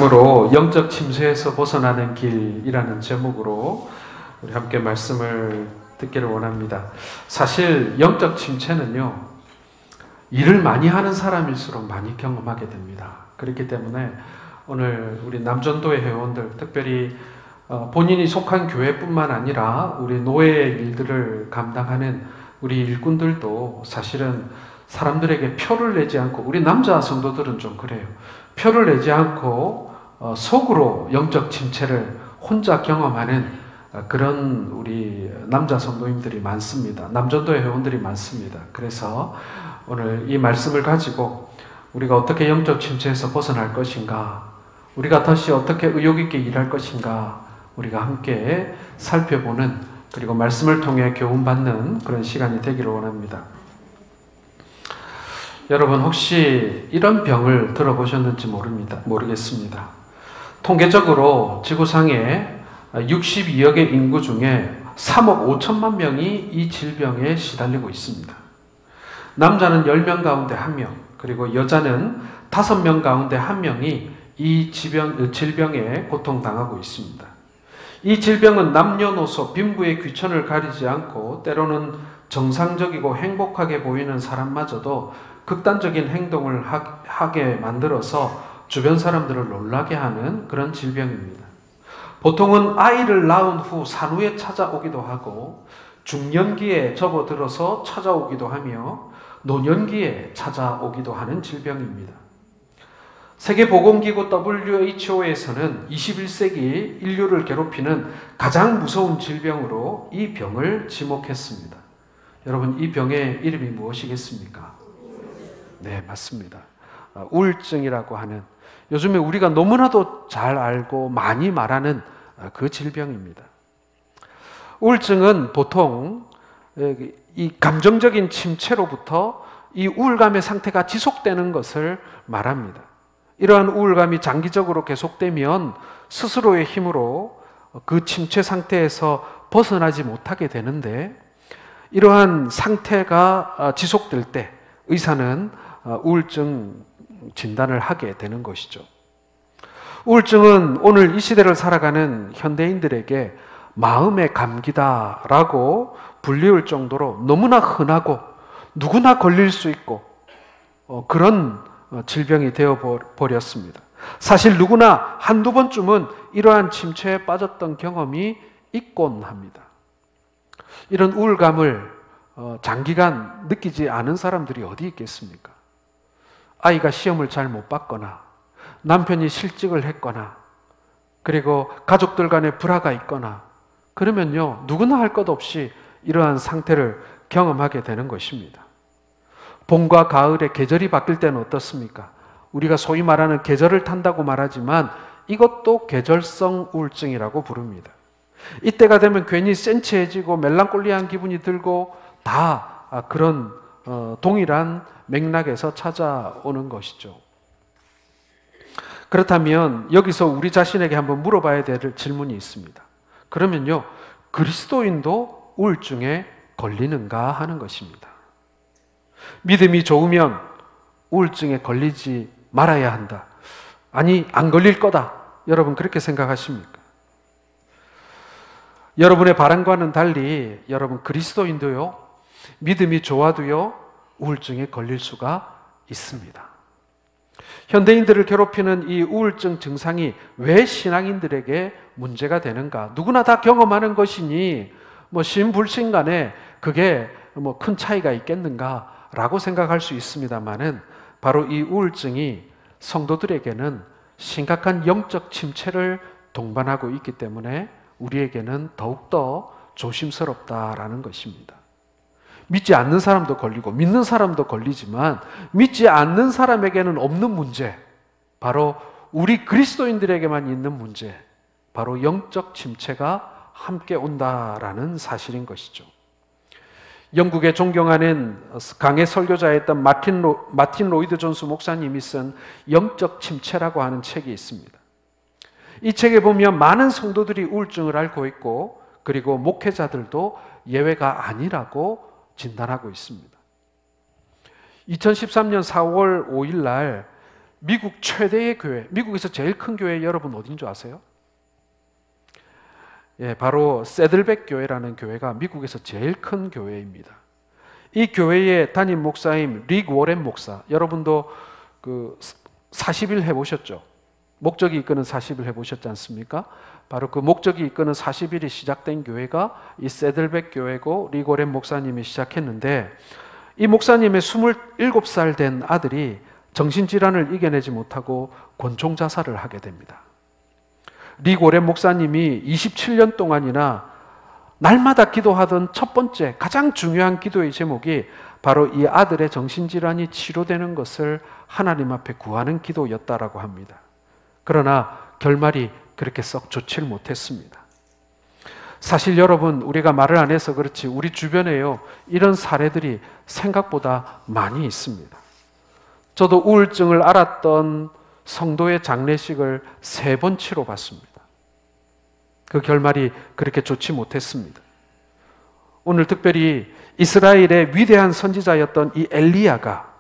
으로 영적 침체에서 벗어나는 길이라는 제목으로 우리 함께 말씀을 듣기를 원합니다. 사실 영적 침체는요, 일을 많이 하는 사람일수록 많이 경험하게 됩니다. 그렇기 때문에 오늘 우리 남전도의 회원들, 특별히 본인이 속한 교회뿐만 아니라 우리 노예의 일들을 감당하는 우리 일꾼들도 사실은 사람들에게 표를 내지 않고, 우리 남자 성도들은 좀 그래요. 표를 내지 않고 속으로 영적 침체를 혼자 경험하는 그런 우리 남자 성도님들이 많습니다. 남전도의 회원들이 많습니다. 그래서 오늘 이 말씀을 가지고 우리가 어떻게 영적 침체에서 벗어날 것인가, 우리가 다시 어떻게 의욕 있게 일할 것인가, 우리가 함께 살펴보는, 그리고 말씀을 통해 교훈받는 그런 시간이 되기를 원합니다. 여러분, 혹시 이런 병을 들어보셨는지 모르겠습니다. 통계적으로 지구상에 62억의 인구 중에 3억 5천만 명이 이 질병에 시달리고 있습니다. 남자는 10명 가운데 1명, 그리고 여자는 5명 가운데 1명이 이 질병에 고통당하고 있습니다. 이 질병은 남녀노소, 빈부의 귀천을 가리지 않고 때로는 정상적이고 행복하게 보이는 사람마저도 극단적인 행동을 하게 만들어서 주변 사람들을 놀라게 하는 그런 질병입니다. 보통은 아이를 낳은 후 산후에 찾아오기도 하고, 중년기에 접어들어서 찾아오기도 하며, 노년기에 찾아오기도 하는 질병입니다. 세계보건기구 WHO에서는 21세기 인류를 괴롭히는 가장 무서운 질병으로 이 병을 지목했습니다. 여러분, 이 병의 이름이 무엇이겠습니까? 네, 맞습니다. 우울증이라고 하는, 요즘에 우리가 너무나도 잘 알고 많이 말하는 그 질병입니다. 우울증은 보통 이 감정적인 침체로부터 이 우울감의 상태가 지속되는 것을 말합니다. 이러한 우울감이 장기적으로 계속되면 스스로의 힘으로 그 침체 상태에서 벗어나지 못하게 되는데, 이러한 상태가 지속될 때 의사는 우울증 진단을 하게 되는 것이죠. 우울증은 오늘 이 시대를 살아가는 현대인들에게 마음의 감기다라고 불리울 정도로 너무나 흔하고 누구나 걸릴 수 있고 그런 질병이 되어버렸습니다. 사실 누구나 한두 번쯤은 이러한 침체에 빠졌던 경험이 있곤 합니다. 이런 우울감을 장기간 느끼지 않은 사람들이 어디 있겠습니까? 아이가 시험을 잘 못 봤거나, 남편이 실직을 했거나, 그리고 가족들 간에 불화가 있거나, 그러면요, 누구나 할 것 없이 이러한 상태를 경험하게 되는 것입니다. 봄과 가을의 계절이 바뀔 때는 어떻습니까? 우리가 소위 말하는 계절을 탄다고 말하지만 이것도 계절성 우울증이라고 부릅니다. 이때가 되면 괜히 센치해지고 멜랑콜리한 기분이 들고 다 그런 동일한 맥락에서 찾아오는 것이죠. 그렇다면 여기서 우리 자신에게 한번 물어봐야 될 질문이 있습니다. 그러면요, 그리스도인도 우울증에 걸리는가 하는 것입니다. 믿음이 좋으면 우울증에 걸리지 말아야 한다. 아니, 안 걸릴 거다. 여러분 그렇게 생각하십니까? 여러분의 바람과는 달리 여러분 그리스도인도요, 믿음이 좋아도요, 우울증에 걸릴 수가 있습니다. 현대인들을 괴롭히는 이 우울증 증상이 왜 신앙인들에게 문제가 되는가? 누구나 다 경험하는 것이니 신불신 간에 그게 큰 차이가 있겠는가라고 생각할 수 있습니다만은, 바로 이 우울증이 성도들에게는 심각한 영적 침체를 동반하고 있기 때문에 우리에게는 더욱더 조심스럽다라는 것입니다. 믿지 않는 사람도 걸리고 믿는 사람도 걸리지만 믿지 않는 사람에게는 없는 문제, 바로 우리 그리스도인들에게만 있는 문제, 바로 영적 침체가 함께 온다라는 사실인 것이죠. 영국의 존경하는 강해 설교자였던 마틴 로이드 존스 목사님이 쓴 영적 침체라고 하는 책이 있습니다. 이 책에 보면 많은 성도들이 우울증을 앓고 있고, 그리고 목회자들도 예외가 아니라고 진단하고 있습니다. 2013년 4월 5일 날 미국 최대의 교회, 미국에서 제일 큰 교회 여러분 어딘 줄 아세요? 예, 바로 세들백 교회라는 교회가 미국에서 제일 큰 교회입니다. 이 교회의 담임 목사인 릭 워렌 목사, 여러분도 그 40일 해보셨죠? 목적이 이끄는 40일 해보셨지 않습니까? 바로 그 목적이 이끄는 40일이 시작된 교회가 이 세들백 교회고 릭 워렌 목사님이 시작했는데, 이 목사님의 27살 된 아들이 정신질환을 이겨내지 못하고 권총 자살을 하게 됩니다. 릭 워렌 목사님이 27년 동안이나 날마다 기도하던 첫 번째 가장 중요한 기도의 제목이 바로 이 아들의 정신질환이 치료되는 것을 하나님 앞에 구하는 기도였다라고 합니다. 그러나 결말이 그렇게 썩 좋지를 못했습니다. 사실 여러분, 우리가 말을 안 해서 그렇지 우리 주변에요, 이런 사례들이 생각보다 많이 있습니다. 저도 우울증을 앓았던 성도의 장례식을 3번 치러봤습니다. 그 결말이 그렇게 좋지 못했습니다. 오늘 특별히 이스라엘의 위대한 선지자였던 이 엘리야가,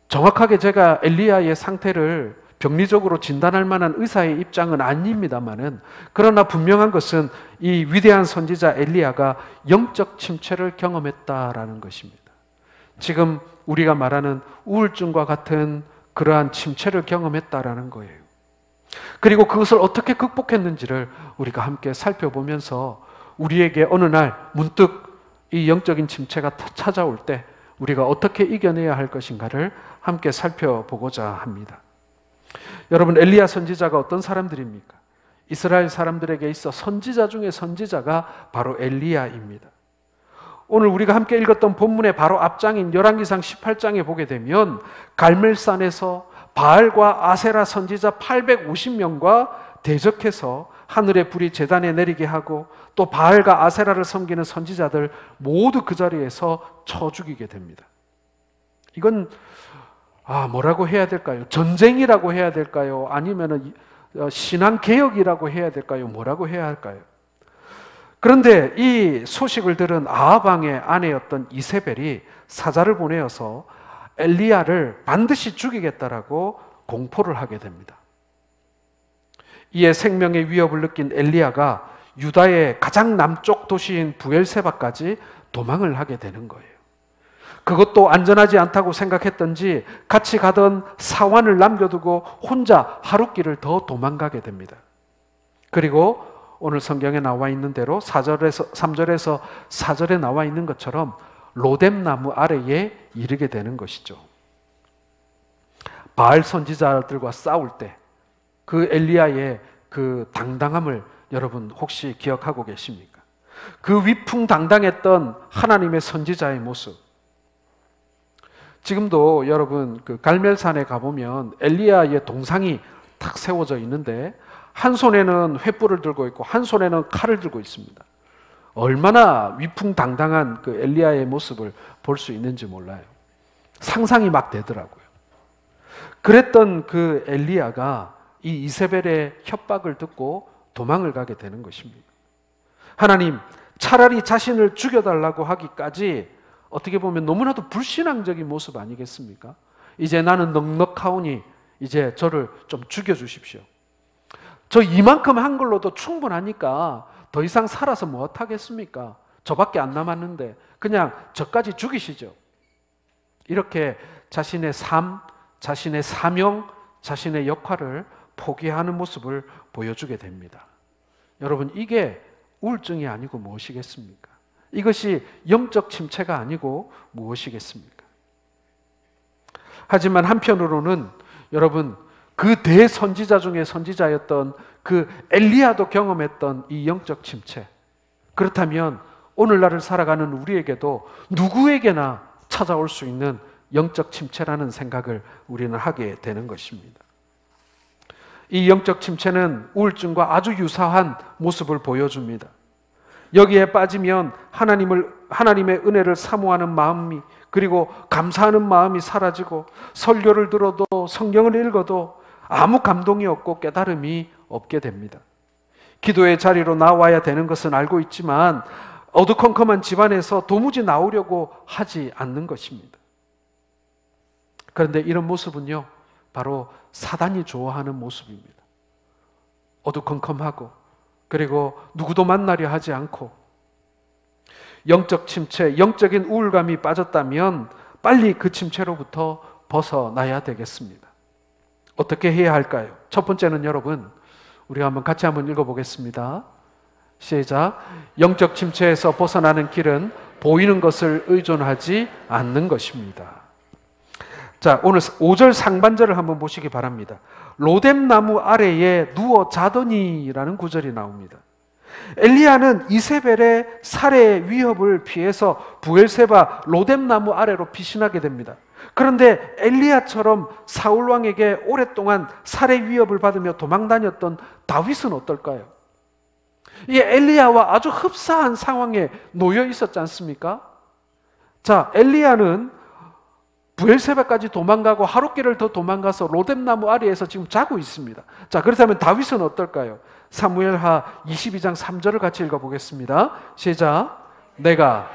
정확하게 제가 엘리야의 상태를 병리적으로 진단할 만한 의사의 입장은 아닙니다만은, 그러나 분명한 것은 이 위대한 선지자 엘리야가 영적 침체를 경험했다라는 것입니다. 지금 우리가 말하는 우울증과 같은 그러한 침체를 경험했다라는 거예요. 그리고 그것을 어떻게 극복했는지를 우리가 함께 살펴보면서 우리에게 어느 날 문득 이 영적인 침체가 찾아올 때 우리가 어떻게 이겨내야 할 것인가를 함께 살펴보고자 합니다. 여러분, 엘리야 선지자가 어떤 사람들입니까? 이스라엘 사람들에게 있어 선지자 중에 선지자가 바로 엘리야입니다. 오늘 우리가 함께 읽었던 본문의 바로 앞장인 열왕기상 18장에 보게 되면 갈멜산에서 바알과 아세라 선지자 850명과 대적해서 하늘의 불이 제단에 내리게 하고, 또 바알과 아세라를 섬기는 선지자들 모두 그 자리에서 쳐 죽이게 됩니다. 이건 뭐라고 해야 될까요? 전쟁이라고 해야 될까요? 아니면 신앙개혁이라고 해야 될까요? 뭐라고 해야 할까요? 그런데 이 소식을 들은 아합 왕의 아내였던 이세벨이 사자를 보내어서 엘리야를 반드시 죽이겠다라고 공포를 하게 됩니다. 이에 생명의 위협을 느낀 엘리야가 유다의 가장 남쪽 도시인 부엘세바까지 도망을 하게 되는 거예요. 그것도 안전하지 않다고 생각했던지 같이 가던 사환을 남겨두고 혼자 하룻길을 더 도망가게 됩니다. 그리고 오늘 성경에 나와 있는 대로 3절에서 4절에 나와 있는 것처럼 로뎀나무 아래에 이르게 되는 것이죠. 바알 선지자들과 싸울 때 그 엘리야의 그 당당함을 여러분 혹시 기억하고 계십니까? 그 위풍당당했던 하나님의 선지자의 모습. 지금도 여러분 그 갈멜산에 가보면 엘리야의 동상이 탁 세워져 있는데, 한 손에는 횃불을 들고 있고 한 손에는 칼을 들고 있습니다. 얼마나 위풍당당한 그 엘리야의 모습을 볼 수 있는지 몰라요. 상상이 막 되더라고요. 그랬던 그 엘리야가 이 이세벨의 협박을 듣고 도망을 가게 되는 것입니다. 하나님, 차라리 자신을 죽여달라고 하기까지 어떻게 보면 너무나도 불신앙적인 모습 아니겠습니까? 이제 나는 넉넉하오니 이제 저를 좀 죽여주십시오. 저 이만큼 한 걸로도 충분하니까 더 이상 살아서 무엇하겠습니까? 저밖에 안 남았는데 그냥 저까지 죽이시죠. 이렇게 자신의 삶, 자신의 사명, 자신의 역할을 포기하는 모습을 보여주게 됩니다. 여러분, 이게 우울증이 아니고 무엇이겠습니까? 이것이 영적 침체가 아니고 무엇이겠습니까? 하지만 한편으로는 여러분, 그 대선지자 중에 선지자였던 그 엘리야도 경험했던 이 영적 침체, 그렇다면 오늘날을 살아가는 우리에게도 누구에게나 찾아올 수 있는 영적 침체라는 생각을 우리는 하게 되는 것입니다. 이 영적 침체는 우울증과 아주 유사한 모습을 보여줍니다. 여기에 빠지면 하나님의 은혜를 사모하는 마음이, 그리고 감사하는 마음이 사라지고, 설교를 들어도 성경을 읽어도 아무 감동이 없고 깨달음이 없게 됩니다. 기도의 자리로 나와야 되는 것은 알고 있지만 어두컴컴한 집안에서 도무지 나오려고 하지 않는 것입니다. 그런데 이런 모습은요, 바로 사단이 좋아하는 모습입니다. 어두컴컴하고, 그리고 누구도 만나려 하지 않고, 영적 침체, 영적인 우울감이 빠졌다면 빨리 그 침체로부터 벗어나야 되겠습니다. 어떻게 해야 할까요? 첫 번째는 여러분, 우리가 같이 한번 읽어보겠습니다. 시작. 영적 침체에서 벗어나는 길은 보이는 것을 의존하지 않는 것입니다. 자, 오늘 5절 상반절을 한번 보시기 바랍니다. 로뎀나무 아래에 누워 자더니라는 구절이 나옵니다. 엘리야는 이세벨의 살해 위협을 피해서 브엘세바 로뎀나무 아래로 피신하게 됩니다. 그런데 엘리야처럼 사울 왕에게 오랫동안 살해 위협을 받으며 도망다녔던 다윗은 어떨까요? 이게 엘리야와 아주 흡사한 상황에 놓여 있었지 않습니까? 자, 엘리야는 브엘세바까지 도망가고 하룻길을 더 도망가서 로뎀나무 아래에서 지금 자고 있습니다. 자, 그렇다면 다윗은 어떨까요? 사무엘하 22장 3절을 같이 읽어보겠습니다. 시작. 내가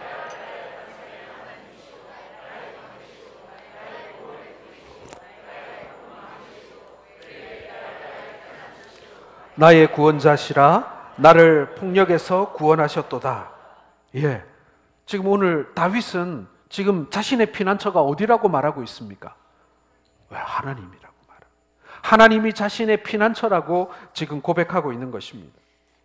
나의 구원자시라 나를 폭력에서 구원하셨도다. 예, 지금 오늘 다윗은 지금 자신의 피난처가 어디라고 말하고 있습니까? 왜? 하나님이라고 말합니다. 하나님이 자신의 피난처라고 지금 고백하고 있는 것입니다.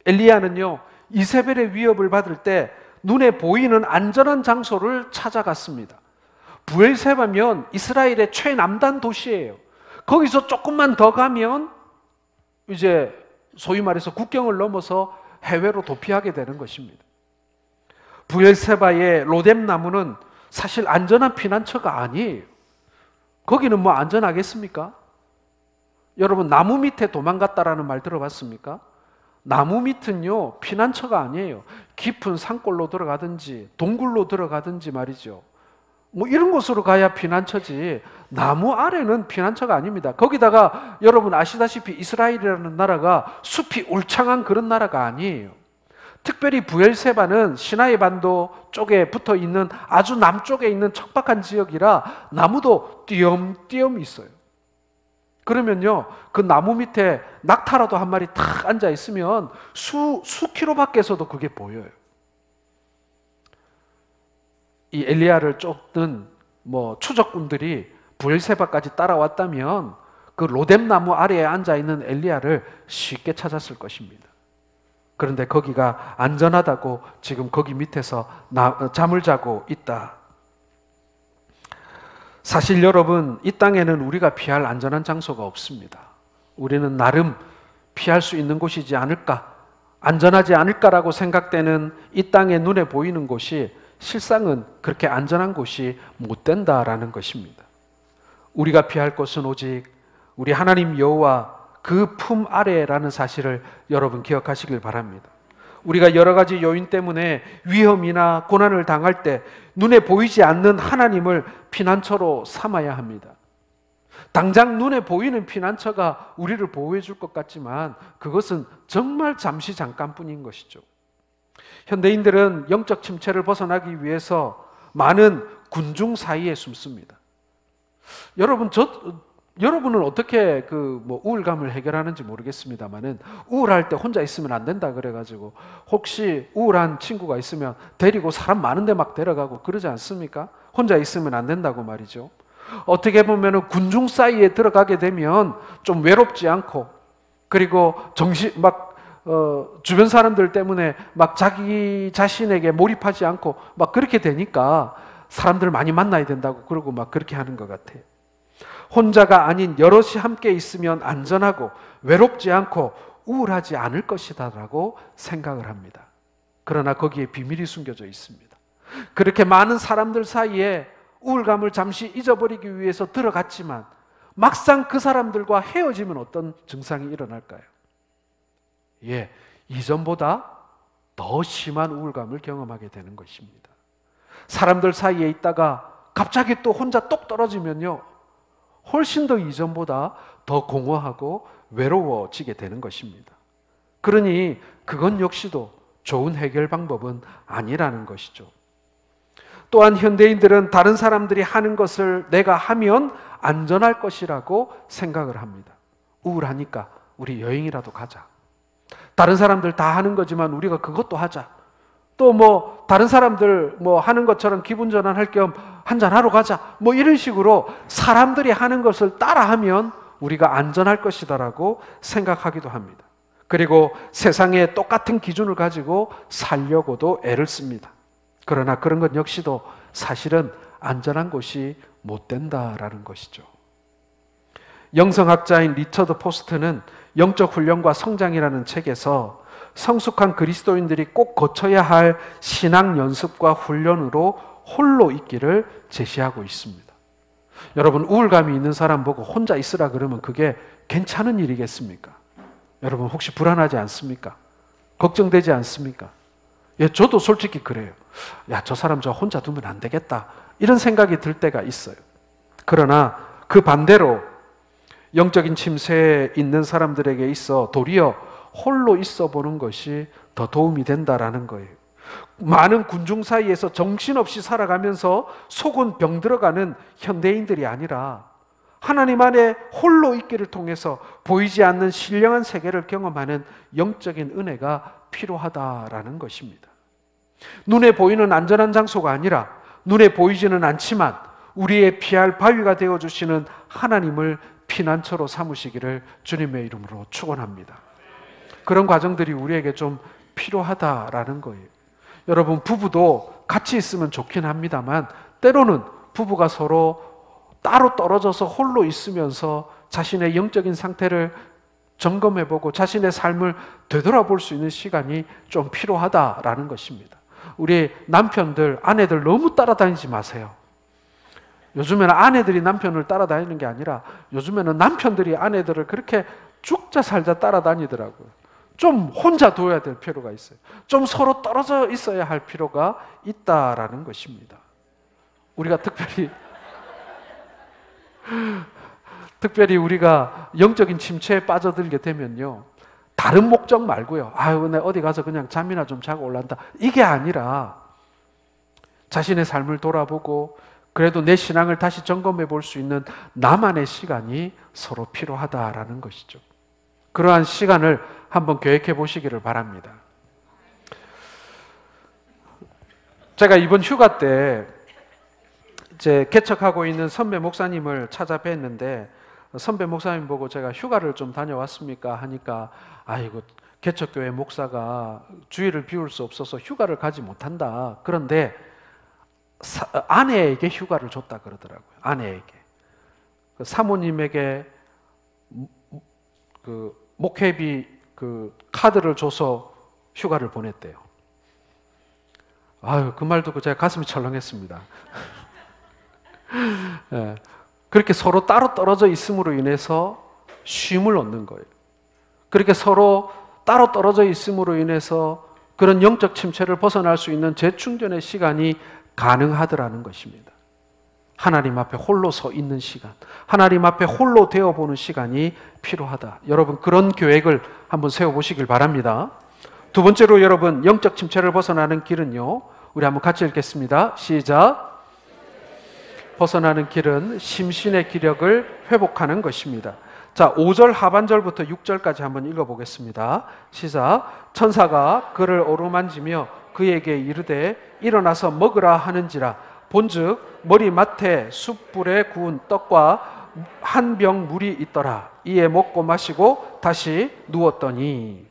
엘리야는요, 이세벨의 위협을 받을 때 눈에 보이는 안전한 장소를 찾아갔습니다. 브엘세바면 이스라엘의 최남단 도시예요. 거기서 조금만 더 가면 이제 소위 말해서 국경을 넘어서 해외로 도피하게 되는 것입니다. 브엘세바의 로뎀나무는 사실 안전한 피난처가 아니에요. 거기는 뭐 안전하겠습니까? 여러분, 나무 밑에 도망갔다라는 말 들어봤습니까? 나무 밑은요, 피난처가 아니에요. 깊은 산골로 들어가든지 동굴로 들어가든지 말이죠. 뭐 이런 곳으로 가야 피난처지, 나무 아래는 피난처가 아닙니다. 거기다가 여러분 아시다시피 이스라엘이라는 나라가 숲이 울창한 그런 나라가 아니에요. 특별히 브엘세바는 시나이 반도 쪽에 붙어 있는 아주 남쪽에 있는 척박한 지역이라 나무도 띄엄띄엄 있어요. 그러면요, 그 나무 밑에 낙타라도 한 마리 탁 앉아 있으면 수 킬로 밖에서도 그게 보여요. 이 엘리야를 쫓는 추적군들이 브엘세바까지 따라왔다면 그 로뎀나무 아래에 앉아 있는 엘리야를 쉽게 찾았을 것입니다. 그런데 거기가 안전하다고 지금 거기 밑에서 잠을 자고 있다. 사실 여러분, 이 땅에는 우리가 피할 안전한 장소가 없습니다. 우리는 나름 피할 수 있는 곳이지 않을까, 안전하지 않을까라고 생각되는 이 땅에 눈에 보이는 곳이 실상은 그렇게 안전한 곳이 못 된다라는 것입니다. 우리가 피할 곳은 오직 우리 하나님 여호와 그 품 아래라는 사실을 여러분 기억하시길 바랍니다. 우리가 여러 가지 요인 때문에 위험이나 고난을 당할 때 눈에 보이지 않는 하나님을 피난처로 삼아야 합니다. 당장 눈에 보이는 피난처가 우리를 보호해 줄 것 같지만 그것은 정말 잠시 잠깐뿐인 것이죠. 현대인들은 영적 침체를 위해서 많은 군중 사이에 숨습니다. 여러분은 어떻게 우울감을 해결하는지 모르겠습니다만은 우울할 때 혼자 있으면 안 된다 그래가지고 혹시 우울한 친구가 있으면 데리고 사람 많은데 막 데려가고 그러지 않습니까? 혼자 있으면 안 된다고 말이죠. 어떻게 보면은 군중 사이에 들어가게 되면 좀 외롭지 않고, 그리고 주변 사람들 때문에 막 자기 자신에게 몰입하지 않고 막 그렇게 되니까 사람들 많이 만나야 된다고 그러고 막 그렇게 하는 것 같아요. 혼자가 아닌 여럿이 함께 있으면 안전하고 외롭지 않고 우울하지 않을 것이다라고 생각을 합니다. 그러나 거기에 비밀이 숨겨져 있습니다. 그렇게 많은 사람들 사이에 우울감을 잠시 잊어버리기 위해서 들어갔지만 막상 그 사람들과 헤어지면 어떤 증상이 일어날까요? 예, 이전보다 더 심한 우울감을 경험하게 되는 것입니다. 사람들 사이에 있다가 갑자기 또 혼자 똑 떨어지면요, 훨씬 더 이전보다 더 공허하고 외로워지게 되는 것입니다. 그러니 그건 역시도 좋은 해결 방법은 아니라는 것이죠. 또한 현대인들은 다른 사람들이 하는 것을 내가 하면 안전할 것이라고 생각을 합니다. 우울하니까 우리 여행이라도 가자. 다른 사람들 다 하는 거지만 우리가 그것도 하자. 또 뭐 다른 사람들 뭐 하는 것처럼 기분 전환할 겸 한잔하러 가자. 뭐 이런 식으로 사람들이 하는 것을 따라하면 우리가 안전할 것이다라고 생각하기도 합니다. 그리고 세상에 똑같은 기준을 가지고 살려고도 애를 씁니다. 그러나 그런 것 역시도 사실은 안전한 곳이 못 된다라는 것이죠. 영성학자인 리처드 포스트는 영적 훈련과 성장이라는 책에서 성숙한 그리스도인들이 꼭 거쳐야 할 신앙 연습과 훈련으로 홀로 있기를 제시하고 있습니다. 여러분, 우울감이 있는 사람 보고 혼자 있으라 그러면 그게 괜찮은 일이겠습니까? 여러분, 혹시 불안하지 않습니까? 걱정되지 않습니까? 예, 저도 솔직히 그래요. 야, 저 사람 저 혼자 두면 안 되겠다. 이런 생각이 들 때가 있어요. 그러나 그 반대로 영적인 침체에 있는 사람들에게 있어 도리어 홀로 있어 보는 것이 더 도움이 된다라는 거예요. 많은 군중 사이에서 정신없이 살아가면서 속은 병들어가는 현대인들이 아니라 하나님 안에 홀로 있기를 통해서 보이지 않는 신령한 세계를 경험하는 영적인 은혜가 필요하다라는 것입니다. 눈에 보이는 안전한 장소가 아니라 눈에 보이지는 않지만 우리의 피할 바위가 되어주시는 하나님을 피난처로 삼으시기를 주님의 이름으로 축원합니다. 그런 과정들이 우리에게 좀 필요하다라는 거예요. 여러분, 부부도 같이 있으면 좋긴 합니다만 때로는 부부가 서로 따로 떨어져서 홀로 있으면서 자신의 영적인 상태를 점검해보고 자신의 삶을 되돌아볼 수 있는 시간이 좀 필요하다라는 것입니다. 우리 남편들, 아내들 너무 따라다니지 마세요. 요즘에는 아내들이 남편을 따라다니는 게 아니라 요즘에는 남편들이 아내들을 그렇게 죽자 살자 따라다니더라고요. 좀 혼자 둬야 될 필요가 있어요. 좀 서로 떨어져 있어야 할 필요가 있다라는 것입니다. 우리가 특별히 우리가 영적인 침체에 빠져들게 되면요, 다른 목적 말고요, 아유, 내 어디 가서 그냥 잠이나 좀 자고 올란다, 이게 아니라 자신의 삶을 돌아보고 그래도 내 신앙을 다시 점검해 볼 수 있는 나만의 시간이 서로 필요하다라는 것이죠. 그러한 시간을 한번 계획해 보시기를 바랍니다. 제가 이번 휴가 때 이제 개척하고 있는 선배 목사님을 찾아뵀는데 선배 목사님 보고 제가 휴가를 좀 다녀왔습니까 하니까 아이고, 개척교회 목사가 주일을 비울 수 없어서 휴가를 가지 못한다. 그런데 아내에게 휴가를 줬다 그러더라고요. 아내에게. 사모님에게 그 목회비 그 카드를 줘서 휴가를 보냈대요. 아유, 그 말 듣고 제가 가슴이 철렁했습니다. 네. 그렇게 서로 따로 떨어져 있음으로 인해서 쉼을 얻는 거예요. 그렇게 서로 따로 떨어져 있음으로 인해서 그런 영적 침체를 벗어날 수 있는 재충전의 시간이 가능하더라는 것입니다. 하나님 앞에 홀로 서 있는 시간, 하나님 앞에 홀로 되어보는 시간이 필요하다. 여러분, 그런 계획을 한번 세워보시길 바랍니다. 두 번째로 여러분, 영적 침체를 벗어나는 길은요, 우리 한번 같이 읽겠습니다. 시작. 벗어나는 길은 심신의 기력을 회복하는 것입니다. 자, 5절 하반절부터 6절까지 한번 읽어보겠습니다. 시작. 천사가 그를 어루만지며 그에게 이르되 일어나서 먹으라 하는지라. 본즉 머리맡에 숯불에 구운 떡과 한 병 물이 있더라. 이에 먹고 마시고 다시 누웠더니.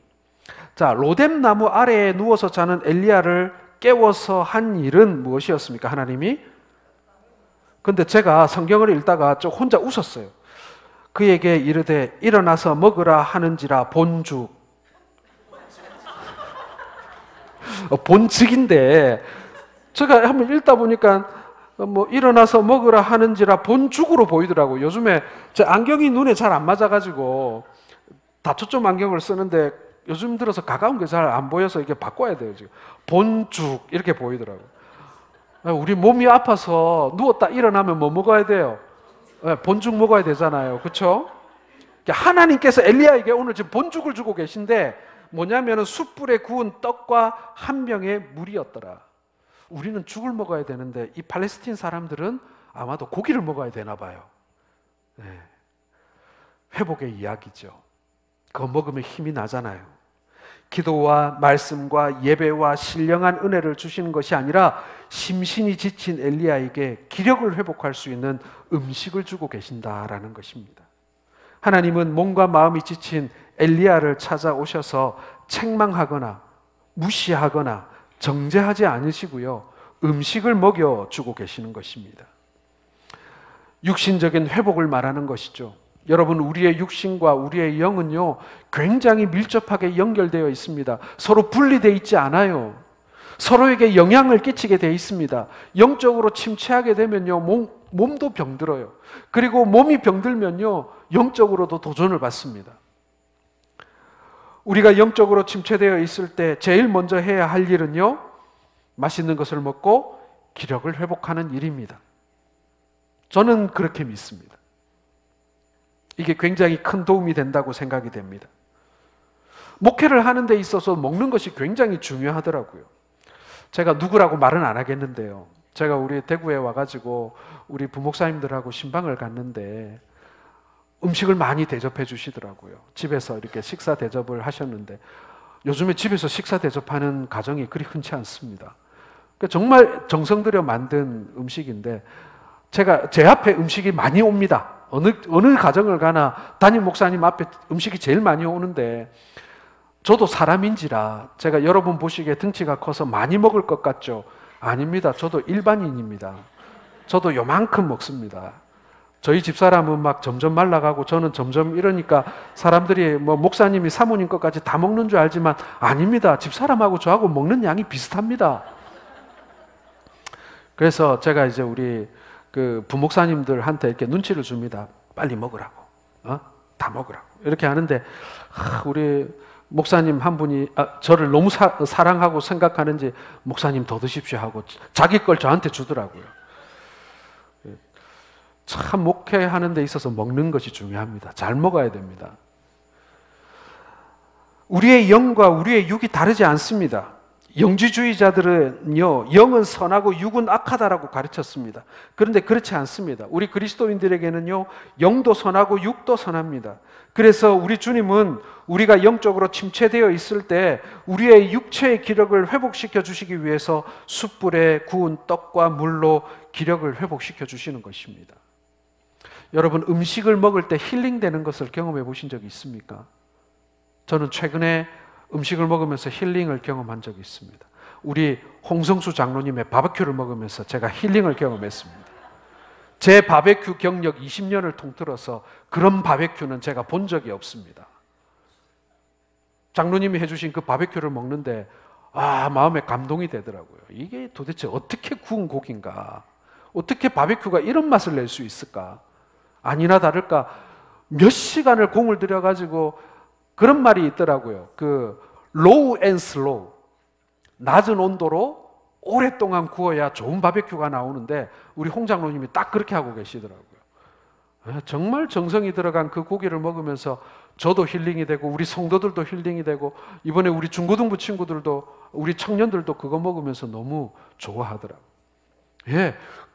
자, 로뎀 나무 아래에 누워서 자는 엘리야를 깨워서 한 일은 무엇이었습니까? 하나님이. 근데 제가 성경을 읽다가 좀 혼자 웃었어요. 그에게 이르되 일어나서 먹으라 하는지라. 본죽. 본죽인데 제가 한번 읽다 보니까 뭐 일어나서 먹으라 하는지라 본죽으로 보이더라고요. 요즘에 제 안경이 눈에 잘 안 맞아가지고 다초점 안경을 쓰는데 요즘 들어서 가까운 게 잘 안 보여서 이게 바꿔야 돼요. 지금 본죽 이렇게 보이더라고요. 우리 몸이 아파서 누웠다 일어나면 뭐 먹어야 돼요? 본죽 먹어야 되잖아요. 그렇죠? 하나님께서 엘리야에게 오늘 지금 본죽을 주고 계신데 뭐냐면은 숯불에 구운 떡과 한 병의 물이었더라. 우리는 죽을 먹어야 되는데 이 팔레스틴 사람들은 아마도 고기를 먹어야 되나 봐요. 네. 회복의 이야기죠. 그거 먹으면 힘이 나잖아요. 기도와 말씀과 예배와 신령한 은혜를 주시는 것이 아니라 심신이 지친 엘리야에게 기력을 회복할 수 있는 음식을 주고 계신다라는 것입니다. 하나님은 몸과 마음이 지친 엘리야를 찾아오셔서 책망하거나 무시하거나 정죄하지 않으시고요, 음식을 먹여주고 계시는 것입니다. 육신적인 회복을 말하는 것이죠. 여러분, 우리의 육신과 우리의 영은요, 굉장히 밀접하게 연결되어 있습니다. 서로 분리되어 있지 않아요. 서로에게 영향을 끼치게 되어 있습니다. 영적으로 침체하게 되면요, 몸도 병들어요. 그리고 몸이 병들면요, 영적으로도 도전을 받습니다. 우리가 영적으로 침체되어 있을 때 제일 먼저 해야 할 일은요, 맛있는 것을 먹고 기력을 회복하는 일입니다. 저는 그렇게 믿습니다. 이게 굉장히 큰 도움이 된다고 생각이 됩니다. 목회를 하는 데 있어서 먹는 것이 굉장히 중요하더라고요. 제가 누구라고 말은 안 하겠는데요, 제가 우리 대구에 와가지고 우리 부목사님들하고 신방을 갔는데 음식을 많이 대접해 주시더라고요. 집에서 이렇게 식사 대접을 하셨는데, 요즘에 집에서 식사 대접하는 가정이 그리 흔치 않습니다. 정말 정성 들여 만든 음식인데 제 앞에 음식이 많이 옵니다. 어느 가정을 가나 담임 목사님 앞에 음식이 제일 많이 오는데, 저도 사람인지라 제가 여러분 보시기에 등치가 커서 많이 먹을 것 같죠? 아닙니다. 저도 일반인입니다. 저도 요만큼 먹습니다. 저희 집사람은 막 점점 말라가고 저는 점점 이러니까 사람들이 뭐 목사님이 사모님 것까지 다 먹는 줄 알지만 아닙니다. 집사람하고 저하고 먹는 양이 비슷합니다. 그래서 제가 이제 우리 그 부목사님들한테 이렇게 눈치를 줍니다. 빨리 먹으라고, 다 먹으라고 이렇게 하는데, 우리 목사님 한 분이 저를 너무 사랑하고 생각하는지 목사님 더 드십시오 하고 자기 걸 저한테 주더라고요. 참 목회하는 데 있어서 먹는 것이 중요합니다. 잘 먹어야 됩니다. 우리의 영과 우리의 육이 다르지 않습니다. 영지주의자들은요, 영은 선하고 육은 악하다라고 가르쳤습니다. 그런데 그렇지 않습니다. 우리 그리스도인들에게는요, 영도 선하고 육도 선합니다. 그래서 우리 주님은 우리가 영적으로 침체되어 있을 때 우리의 육체의 기력을 회복시켜 주시기 위해서 숯불에 구운 떡과 물로 기력을 회복시켜 주시는 것입니다. 여러분, 음식을 먹을 때 힐링되는 것을 경험해 보신 적이 있습니까? 저는 최근에 음식을 먹으면서 힐링을 경험한 적이 있습니다. 우리 홍성수 장로님의 바베큐를 먹으면서 제가 힐링을 경험했습니다. 제 바베큐 경력 20년을 통틀어서 그런 바베큐는 제가 본 적이 없습니다. 장로님이 해주신 그 바베큐를 먹는데 마음에 감동이 되더라고요. 이게 도대체 어떻게 구운 고기인가? 어떻게 바베큐가 이런 맛을 낼 수 있을까? 아니나 다를까 몇 시간을 공을 들여가지고, 그런 말이 있더라고요. 그 low and slow, 낮은 온도로 오랫동안 구워야 좋은 바베큐가 나오는데 우리 홍 장로님이 딱 그렇게 하고 계시더라고요. 정말 정성이 들어간 그 고기를 먹으면서 저도 힐링이 되고 우리 성도들도 힐링이 되고, 이번에 우리 중고등부 친구들도 우리 청년들도 그거 먹으면서 너무 좋아하더라고요.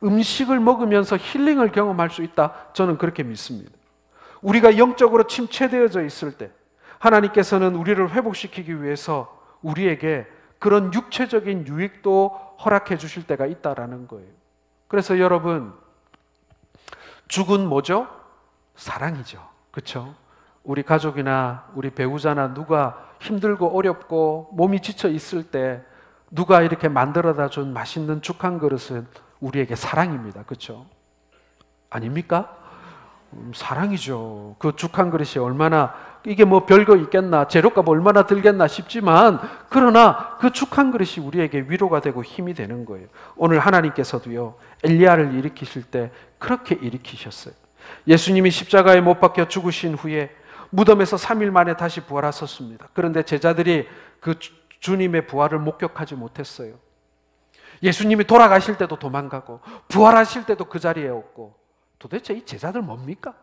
음식을 먹으면서 힐링을 경험할 수 있다, 저는 그렇게 믿습니다. 우리가 영적으로 침체되어져 있을 때 하나님께서는 우리를 회복시키기 위해서 우리에게 그런 육체적인 유익도 허락해 주실 때가 있다라는 거예요. 그래서 여러분, 죽은 뭐죠? 사랑이죠. 그렇죠? 우리 가족이나 우리 배우자나 누가 힘들고 어렵고 몸이 지쳐 있을 때 누가 이렇게 만들어다 준 맛있는 죽 한 그릇은 우리에게 사랑입니다. 그렇죠? 아닙니까? 사랑이죠. 그 죽 한 그릇이 얼마나, 이게 뭐 별거 있겠나, 재료값 얼마나 들겠나 싶지만, 그러나 그 죽 한 그릇이 우리에게 위로가 되고 힘이 되는 거예요. 오늘 하나님께서도요, 엘리야를 일으키실 때 그렇게 일으키셨어요. 예수님이 십자가에 못 박혀 죽으신 후에 무덤에서 3일 만에 다시 부활하셨습니다. 그런데 제자들이 그 주님의 부활을 목격하지 못했어요. 예수님이 돌아가실 때도 도망가고 부활하실 때도 그 자리에 없고, 도대체 이 제자들 뭡니까?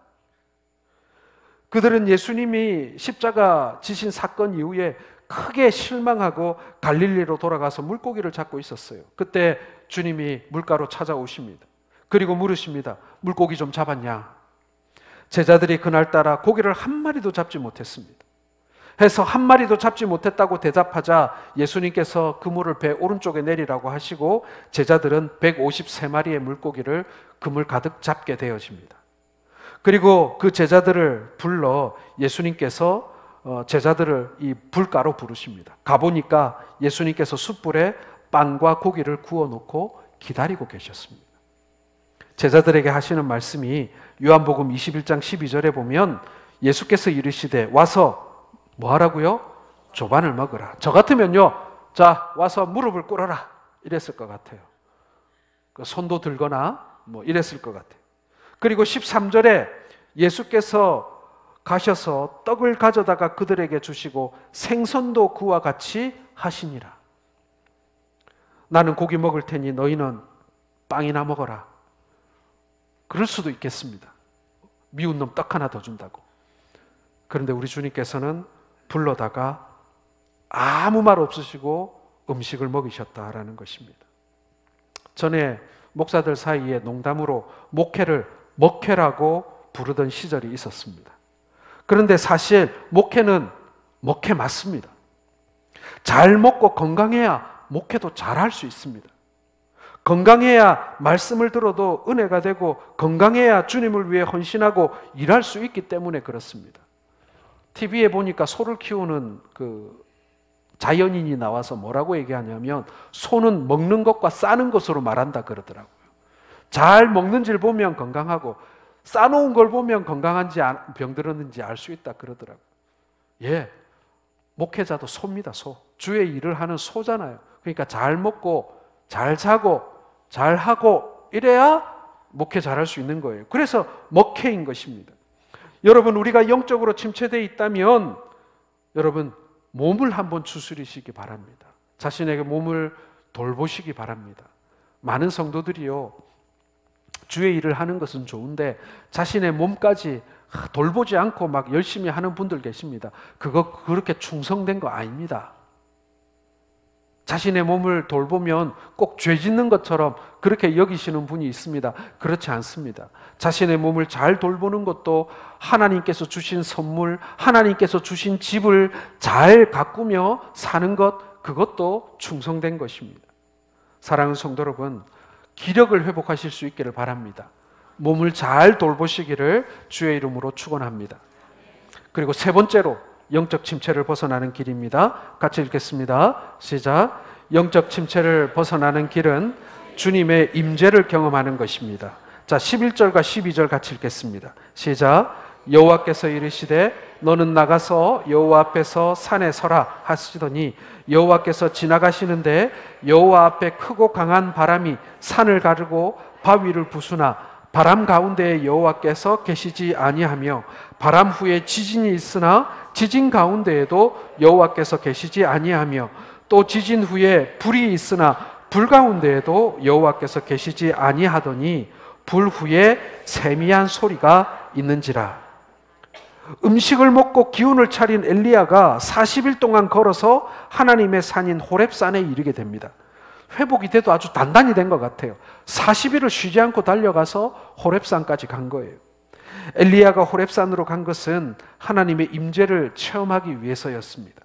그들은 예수님이 십자가 지신 사건 이후에 크게 실망하고 갈릴리로 돌아가서 물고기를 잡고 있었어요. 그때 주님이 물가로 찾아오십니다. 그리고 물으십니다. 물고기 좀 잡았냐? 제자들이 그날따라 고기를 한 마리도 잡지 못했습니다. 해서 한 마리도 잡지 못했다고 대답하자 예수님께서 그물을 배 오른쪽에 내리라고 하시고 제자들은 153마리의 물고기를 그물 가득 잡게 되어집니다. 그리고 그 제자들을 불러 예수님께서 제자들을 이 불가로 부르십니다. 가보니까 예수님께서 숯불에 빵과 고기를 구워놓고 기다리고 계셨습니다. 제자들에게 하시는 말씀이 요한복음 21장 12절에 보면 예수께서 이르시되 와서 뭐 하라고요? 조반을 먹으라. 저 같으면요, 자 와서 무릎을 꿇어라 이랬을 것 같아요. 손도 들거나 뭐 이랬을 것 같아요. 그리고 13절에 예수께서 가셔서 떡을 가져다가 그들에게 주시고 생선도 그와 같이 하시니라. 나는 고기 먹을 테니 너희는 빵이나 먹어라. 그럴 수도 있겠습니다. 미운 놈 떡 하나 더 준다고. 그런데 우리 주님께서는 불러다가 아무 말 없으시고 음식을 먹이셨다라는 것입니다. 전에 목사들 사이에 농담으로 목회를 먹회라고 부르던 시절이 있었습니다. 그런데 사실 목회는 먹회 맞습니다. 잘 먹고 건강해야 목회도 잘할 수 있습니다. 건강해야 말씀을 들어도 은혜가 되고 건강해야 주님을 위해 헌신하고 일할 수 있기 때문에 그렇습니다. TV에 보니까 소를 키우는 그 자연인이 나와서 뭐라고 얘기하냐면 소는 먹는 것과 싸는 것으로 말한다 그러더라고요. 잘 먹는지를 보면 건강하고 싸놓은 걸 보면 건강한지 병들었는지 알 수 있다 그러더라고요. 예, 목회자도 소입니다. 소. 주의 일을 하는 소잖아요. 그러니까 잘 먹고 잘 자고 잘 하고 이래야 목회 잘할 수 있는 거예요. 그래서 먹회인 것입니다. 여러분, 우리가 영적으로 침체되어 있다면 여러분 몸을 한번 추스리시기 바랍니다. 자신에게 몸을 돌보시기 바랍니다. 많은 성도들이요, 주의 일을 하는 것은 좋은데 자신의 몸까지 돌보지 않고 막 열심히 하는 분들 계십니다. 그거 그렇게 충성된 거 아닙니다. 자신의 몸을 돌보면 꼭 죄 짓는 것처럼 그렇게 여기시는 분이 있습니다. 그렇지 않습니다. 자신의 몸을 잘 돌보는 것도 하나님께서 주신 선물, 하나님께서 주신 집을 잘 가꾸며 사는 것, 그것도 충성된 것입니다. 사랑하는 성도 여러분, 기력을 회복하실 수 있기를 바랍니다. 몸을 잘 돌보시기를 주의 이름으로 축원합니다. 그리고 세 번째로 영적 침체를 벗어나는 길입니다. 같이 읽겠습니다. 시작. 영적 침체를 벗어나는 길은 주님의 임재를 경험하는 것입니다. 자, 11절과 12절 같이 읽겠습니다. 시작. 여호와께서 이르시되 너는 나가서 여호와 앞에서 산에 서라 하시더니 여호와께서 지나가시는데 여호와 앞에 크고 강한 바람이 산을 가르고 바위를 부수나 바람 가운데에 여호와께서 계시지 아니하며 바람 후에 지진이 있으나 지진 가운데에도 여호와께서 계시지 아니하며 또 지진 후에 불이 있으나 불 가운데에도 여호와께서 계시지 아니하더니 불 후에 세미한 소리가 있는지라. 음식을 먹고 기운을 차린 엘리야가 40일 동안 걸어서 하나님의 산인 호렙산에 이르게 됩니다. 회복이 돼도 아주 단단히 된 것 같아요. 40일을 쉬지 않고 달려가서 호렙산까지 간 거예요. 엘리야가 호렙산으로 간 것은 하나님의 임재를 체험하기 위해서였습니다.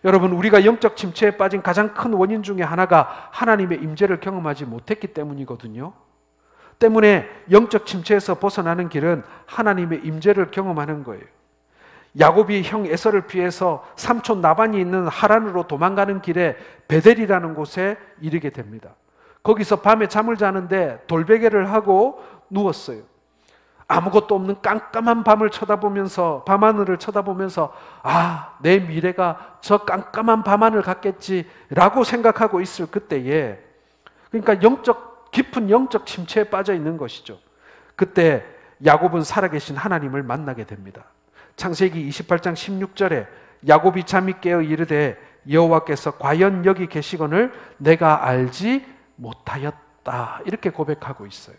여러분, 우리가 영적 침체에 빠진 가장 큰 원인 중에 하나가 하나님의 임재를 경험하지 못했기 때문이거든요. 때문에 영적 침체에서 벗어나는 길은 하나님의 임재를 경험하는 거예요. 야곱이 형 에서를 피해서 삼촌 나반이 있는 하란으로 도망가는 길에 베델이라는 곳에 이르게 됩니다. 거기서 밤에 잠을 자는데 돌베개를 하고 누웠어요. 아무것도 없는 깜깜한 밤을 쳐다보면서, 밤하늘을 쳐다보면서 내 미래가 저 깜깜한 밤하늘 같겠지라고 생각하고 있을 그때에, 그러니까 깊은 영적 침체에 빠져 있는 것이죠. 그때 야곱은 살아계신 하나님을 만나게 됩니다. 창세기 28장 16절에 야곱이 잠이 깨어 이르되 여호와께서 과연 여기 계시거늘 내가 알지 못하였다, 이렇게 고백하고 있어요.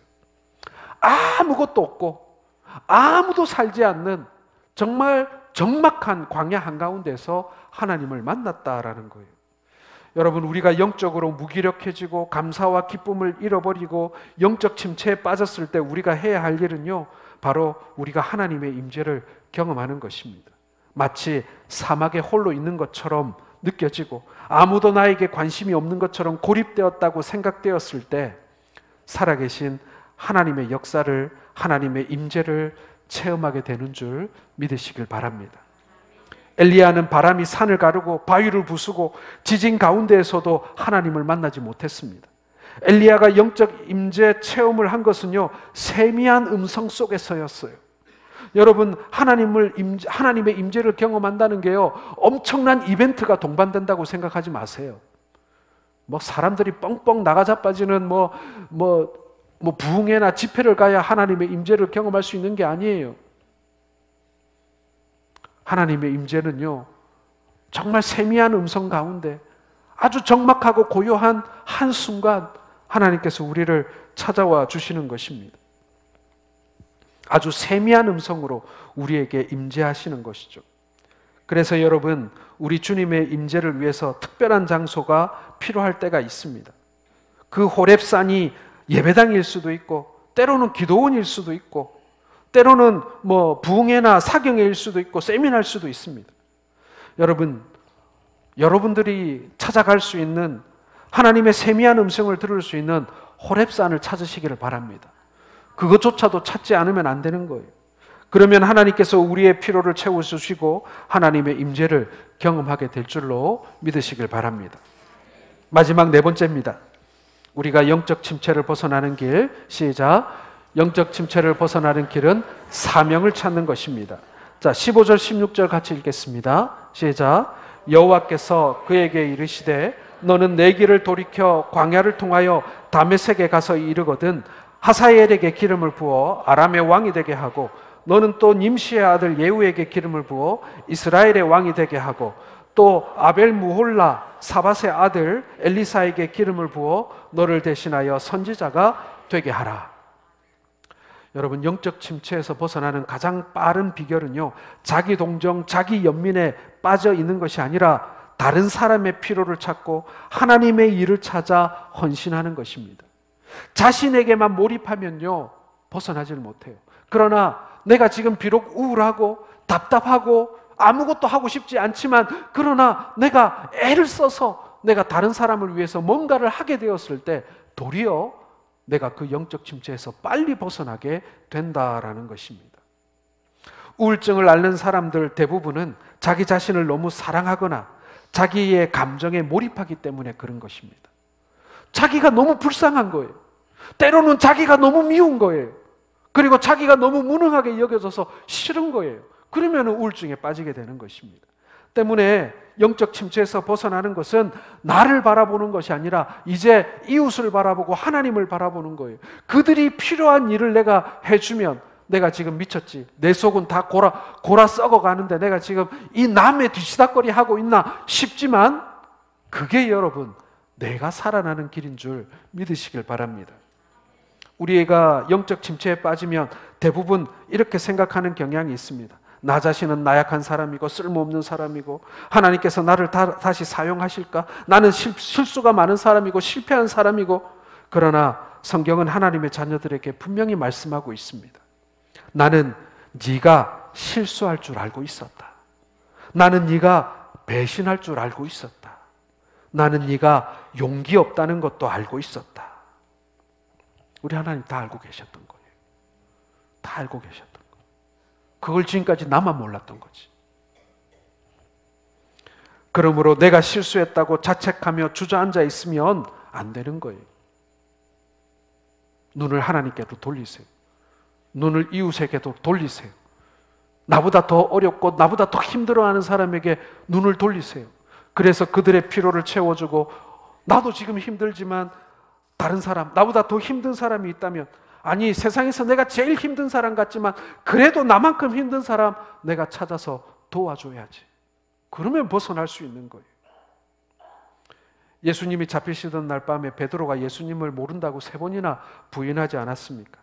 아무것도 없고 아무도 살지 않는 정말 적막한 광야 한가운데서 하나님을 만났다라는 거예요. 여러분, 우리가 영적으로 무기력해지고 감사와 기쁨을 잃어버리고 영적 침체에 빠졌을 때 우리가 해야 할 일은요, 바로 우리가 하나님의 임재를 경험하는 것입니다. 마치 사막에 홀로 있는 것처럼 느껴지고 아무도 나에게 관심이 없는 것처럼 고립되었다고 생각되었을 때 살아계신 하나님의 역사를, 하나님의 임재를 체험하게 되는 줄 믿으시길 바랍니다. 엘리야는 바람이 산을 가르고 바위를 부수고 지진 가운데에서도 하나님을 만나지 못했습니다. 엘리야가 영적 임재 체험을 한 것은요, 세미한 음성 속에서였어요. 여러분, 하나님의 임재를 경험한다는 게요, 엄청난 이벤트가 동반된다고 생각하지 마세요. 뭐 사람들이 뻥뻥 나가자빠지는 부흥회나 집회를 가야 하나님의 임재를 경험할 수 있는 게 아니에요. 하나님의 임재는요, 정말 세미한 음성 가운데 아주 적막하고 고요한 한순간 하나님께서 우리를 찾아와 주시는 것입니다. 아주 세미한 음성으로 우리에게 임재하시는 것이죠. 그래서 여러분, 우리 주님의 임재를 위해서 특별한 장소가 필요할 때가 있습니다. 그 호렙산이 예배당일 수도 있고, 때로는 기도원일 수도 있고, 때로는 부흥회나 사경회일 수도 있고, 세미나일 수도 있습니다. 여러분들이 찾아갈 수 있는 하나님의 세미한 음성을 들을 수 있는 호렙산을 찾으시기를 바랍니다. 그것조차도 찾지 않으면 안 되는 거예요. 그러면 하나님께서 우리의 필요를 채워주시고 하나님의 임재를 경험하게 될 줄로 믿으시길 바랍니다. 마지막 네 번째입니다. 우리가 영적 침체를 벗어나는 길, 시작. 영적 침체를 벗어나는 길은 사명을 찾는 것입니다. 자, 15절 16절 같이 읽겠습니다. 시작. 여호와께서 그에게 이르시되 너는 내 길을 돌이켜 광야를 통하여 다메섹에 가서 이르거든 하사엘에게 기름을 부어 아람의 왕이 되게 하고 너는 또 님시의 아들 예후에게 기름을 부어 이스라엘의 왕이 되게 하고 또 아벨 무홀라 사밧의 아들 엘리사에게 기름을 부어 너를 대신하여 선지자가 되게 하라. 여러분, 영적 침체에서 벗어나는 가장 빠른 비결은요, 자기 동정, 자기 연민에 빠져 있는 것이 아니라 다른 사람의 필요를 찾고 하나님의 일을 찾아 헌신하는 것입니다. 자신에게만 몰입하면요, 벗어나질 못해요. 그러나 내가 지금 비록 우울하고 답답하고 아무것도 하고 싶지 않지만, 그러나 내가 애를 써서 내가 다른 사람을 위해서 뭔가를 하게 되었을 때 도리어 내가 그 영적 침체에서 빨리 벗어나게 된다라는 것입니다. 우울증을 앓는 사람들 대부분은 자기 자신을 너무 사랑하거나 자기의 감정에 몰입하기 때문에 그런 것입니다. 자기가 너무 불쌍한 거예요. 때로는 자기가 너무 미운 거예요. 그리고 자기가 너무 무능하게 여겨져서 싫은 거예요. 그러면 우울증에 빠지게 되는 것입니다. 때문에 영적 침체에서 벗어나는 것은 나를 바라보는 것이 아니라 이제 이웃을 바라보고 하나님을 바라보는 거예요. 그들이 필요한 일을 내가 해주면 내가 지금 미쳤지, 내 속은 다 골아 썩어가는데 내가 지금 이 남의 뒤치다거리 하고 있나 싶지만, 그게 여러분 내가 살아나는 길인 줄 믿으시길 바랍니다. 우리가 영적 침체에 빠지면 대부분 이렇게 생각하는 경향이 있습니다. 나 자신은 나약한 사람이고 쓸모없는 사람이고 하나님께서 나를 다시 사용하실까? 나는 실수가 많은 사람이고 실패한 사람이고. 그러나 성경은 하나님의 자녀들에게 분명히 말씀하고 있습니다. 나는 네가 실수할 줄 알고 있었다. 나는 네가 배신할 줄 알고 있었다. 나는 네가 용기 없다는 것도 알고 있었다. 우리 하나님 다 알고 계셨던 거예요. 다 알고 계셨던 거예요. 그걸 지금까지 나만 몰랐던 거지. 그러므로 내가 실수했다고 자책하며 주저앉아 있으면 안 되는 거예요. 눈을 하나님께로 돌리세요. 눈을 이웃에게도 돌리세요. 나보다 더 어렵고 나보다 더 힘들어하는 사람에게 눈을 돌리세요. 그래서 그들의 필요를 채워주고, 나도 지금 힘들지만 다른 사람, 나보다 더 힘든 사람이 있다면, 아니 세상에서 내가 제일 힘든 사람 같지만 그래도 나만큼 힘든 사람 내가 찾아서 도와줘야지. 그러면 벗어날 수 있는 거예요. 예수님이 잡히시던 날 밤에 베드로가 예수님을 모른다고 3번이나 부인하지 않았습니까?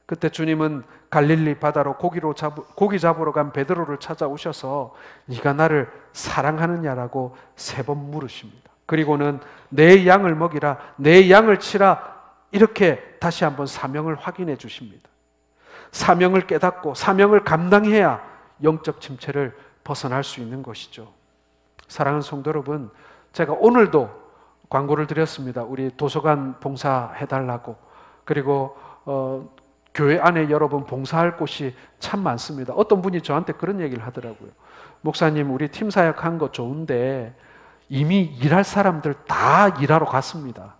그때 주님은 갈릴리 바다로 고기 잡으러 간 베드로를 찾아오셔서 네가 나를 사랑하느냐라고 3번 물으십니다. 그리고는 내 양을 먹이라, 내 양을 치라, 이렇게 다시 한번 사명을 확인해 주십니다. 사명을 깨닫고 사명을 감당해야 영적 침체를 벗어날 수 있는 것이죠. 사랑하는 성도 여러분, 제가 오늘도 광고를 드렸습니다. 우리 도서관 봉사해달라고. 그리고 교회 안에 여러분 봉사할 곳이 참 많습니다. 어떤 분이 저한테 그런 얘기를 하더라고요. 목사님, 우리 팀 사역한 거 좋은데 이미 일할 사람들 다 일하러 갔습니다.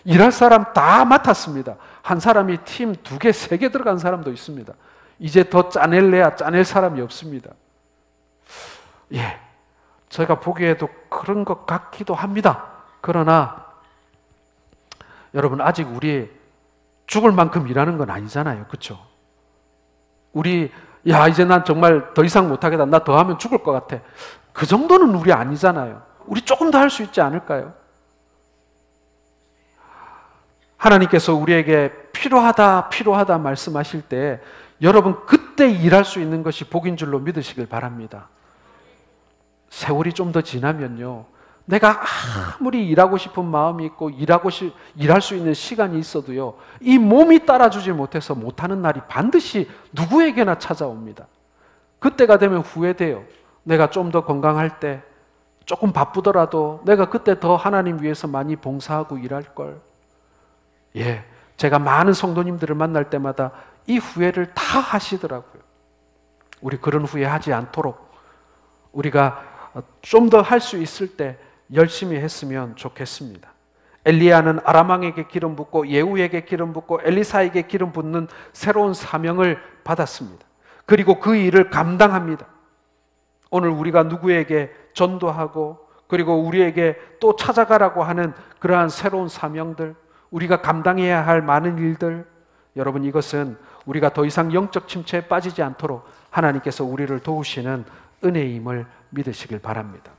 일할 사람 다 맡았습니다. 한 사람이 팀 2개, 3개 들어간 사람도 있습니다. 이제 더 짜낼래야 짜낼 사람이 없습니다. 예, 제가 보기에도 그런 것 같기도 합니다. 그러나 여러분, 아직 우리 죽을 만큼 일하는 건 아니잖아요. 그렇죠? 우리 이제 난 정말 더 이상 못하겠다, 나 더 하면 죽을 것 같아, 그 정도는 우리 아니잖아요. 우리 조금 더 할 수 있지 않을까요? 하나님께서 우리에게 필요하다 말씀하실 때 여러분 그때 일할 수 있는 것이 복인 줄로 믿으시길 바랍니다. 세월이 좀 더 지나면요, 내가 아무리 일하고 싶은 마음이 있고 일할 수 있는 시간이 있어도요, 이 몸이 따라주지 못해서 못하는 날이 반드시 누구에게나 찾아옵니다. 그때가 되면 후회돼요. 내가 좀 더 건강할 때, 조금 바쁘더라도 내가 그때 더 하나님 위해서 많이 봉사하고 일할 걸. 예, 제가 많은 성도님들을 만날 때마다 이 후회를 다 하시더라고요. 우리 그런 후회하지 않도록 우리가 좀 더 할 수 있을 때 열심히 했으면 좋겠습니다. 엘리야는 아람 왕에게 기름 붓고 예후에게 기름 붓고 엘리사에게 기름 붓는 새로운 사명을 받았습니다. 그리고 그 일을 감당합니다. 오늘 우리가 누구에게 전도하고 그리고 우리에게 또 찾아가라고 하는 그러한 새로운 사명들, 우리가 감당해야 할 많은 일들, 여러분 이것은 우리가 더 이상 영적 침체에 빠지지 않도록 하나님께서 우리를 도우시는 은혜임을 믿으시길 바랍니다.